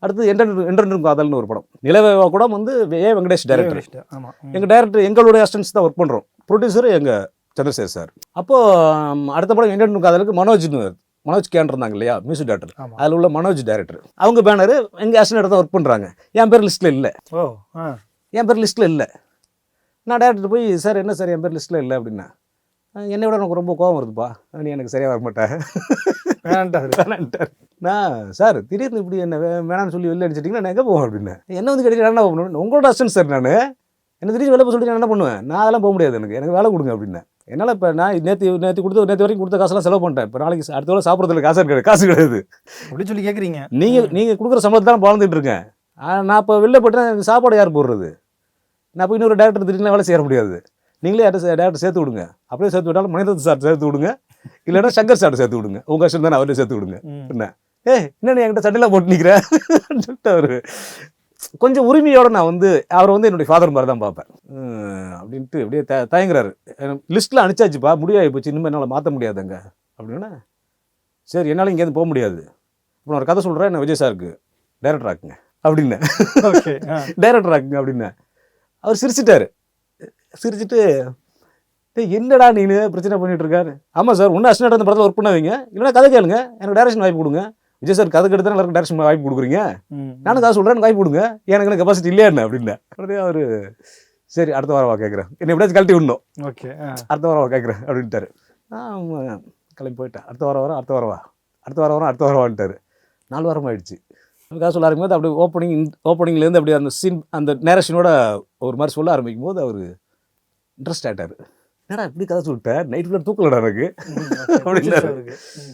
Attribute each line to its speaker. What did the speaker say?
Speaker 1: அடுத்து என்றென்றும் காதல்னு ஒரு படம். நிலவேவா கூட வந்து வெங்கடேஷ் டைரக்டர்.
Speaker 2: ஆமாம்.
Speaker 1: எங்கள் டைரக்டர் எங்களுடைய அசிஸ்டன்ஸ் தான் ஒர்க் பண்ணுறோம். ப்ரொடியூசர் எங்கள் சந்திரசேகர் சார். அப்போது அடுத்த படம் என்றென்றும் காதலுக்கு மனோஜ் கேன் இருந்தாங்க இல்லையா, மியூசிக் டைரக்டர். அதில் உள்ள மனோஜ் டைரக்டர். அவங்க பேனரு எங்கள் அசிஸ்டன்ட் தான் ஒர்க் பண்ணுறாங்க. என் பேர் லிஸ்ட்டில் இல்லை. என் பேர் லிஸ்ட்டில் இல்லை. நான் டேரக்டர் போய், சார் என்ன சார் என் பேர் லிஸ்ட்டில் இல்லை அப்படின்னா, என்னை விட எனக்கு ரொம்ப கோவம் வருதுப்பா, நீ எனக்கு சரியாக வர மாட்டேன் வேணான்ட்டார். நான் சார் திடீர்னு இப்படி என்ன வேணான்னு சொல்லி வெளில அடிச்சிட்டிங்கன்னா நான் எங்கே போவேன் அப்படின்னு. என்ன வந்து கிடையாது என்ன பண்ணணும், உங்களோட அசிஸ்டன்ட் சார் நான், என்ன திடீர்னு வேலை போய் சொல்லிட்டு நான் என்ன பண்ணுவேன், நான் அதெல்லாம் போக முடியாது, எனக்கு வேலை கொடுங்க அப்படின்னு. என்னால் இப்போ நான் நேற்று வரைக்கும் கொடுத்த காசெல்லாம் செலவு பண்ணிட்டேன். இப்போ நாளைக்கு அடுத்த வேலை சாப்பிட்றதுல காசு கிடையாது
Speaker 2: அப்படி சொல்லி கேட்குறீங்க.
Speaker 1: நீங்கள் கொடுக்குற சம்பளத்தை தான் வாழ்ந்துட்டு இருக்கேன். நான் இப்போ வெளில போய்ட்டு எனக்கு சாப்பாடு யார் போடுறது? நான் இப்போ இன்னொரு டேரக்டர் திடீர்னு வேலை செய்ய முடியாது. நீங்களே டேரக்டர் சேர்த்து விடுங்க. அப்படியே சேர்த்து விட்டாலும் மனிதன் சார் சேர்த்து விடுங்க, இல்லைன்னா சங்கர் சார் சேர்த்து விடுங்க. உங்கள் கஷ்டம் தானே, அவரே சேர்த்து விடுங்க. என்ன என்ன என்கிட்ட சட்டையெல்லாம் போட்டு நிற்கிறேன் சொல்லிட்டு அவர் கொஞ்சம் உரிமையோடு நான் வந்து அவரை வந்து என்னுடைய ஃபாதர் மாதிரி தான் பார்ப்பேன் அப்படின்ட்டு அப்படியே தயங்குறாரு. லிஸ்ட்டில் அனுப்பிச்சாச்சுப்பா, முடிவாகி போச்சு, இனிமேல் என்னால் மாற்ற முடியாதுங்க அப்படின்னா. சரி, என்னால் இங்கேருந்து போக முடியாது. அப்புறம் ஒரு கதை சொல்கிறேன், என்ன விஜய் சாருக்கு டைரக்டர் ஆக்குங்க அப்படின்னு. டைரக்டர் ஆக்குங்க அப்படின்னு அவர் சிரிச்சிட்டாரு. சிரிச்சுட்டு, என்னடா நீனு பிரச்சனை பண்ணிட்டு இருக்காரு. ஆமாம் சார், ஒன்று அசிஸ்டன்ட் அந்த படத்தில் ஒர்க் பண்ணாதீங்க, இல்லைனா கதை கேளுங்க, எனக்கு டைரக்ஷன் வாய்ப்பு கொடுங்க. விஜய் சார் கதை கெடுத்து எல்லாருக்கும் டைரக்ஷன் வாய்ப்பு கொடுக்குறீங்க, நானும் கதை சொல்கிறேன், எனக்கு வாய்ப்பு கொடுங்க, எனக்கு கெப்பாசிட்டி இல்லையா என்ன அப்படின்னு. உடனே அவர் சரி அடுத்த வாரவா கேட்குறேன், என்னை எப்படியாச்சும் கழட்டி விடணும், ஓகே அடுத்த வாரவா கேட்குறேன் அப்படின்ட்டாரு. கிளம்பி போயிட்டேன். அடுத்த வாரம் வரவான்ட்டார். 4 வாரம் ஆயிடுச்சு. கதை சொல்ல ஆரம்பிக்கும் போது அப்படியே ஓப்பனிங்லேருந்து அப்படியே அந்த சீன் அந்த நேரேஷனோட ஒரு மாதிரி சொல்ல ஆரம்பிக்கும் போது அவர் இன்ட்ரெஸ்ட் ஆகிட்டார். என்னடா இப்படி கதை சொல்லிட்டேன், நைட் ஃபுல்லாக தூக்கலடா எனக்கு அப்படின்னாரு.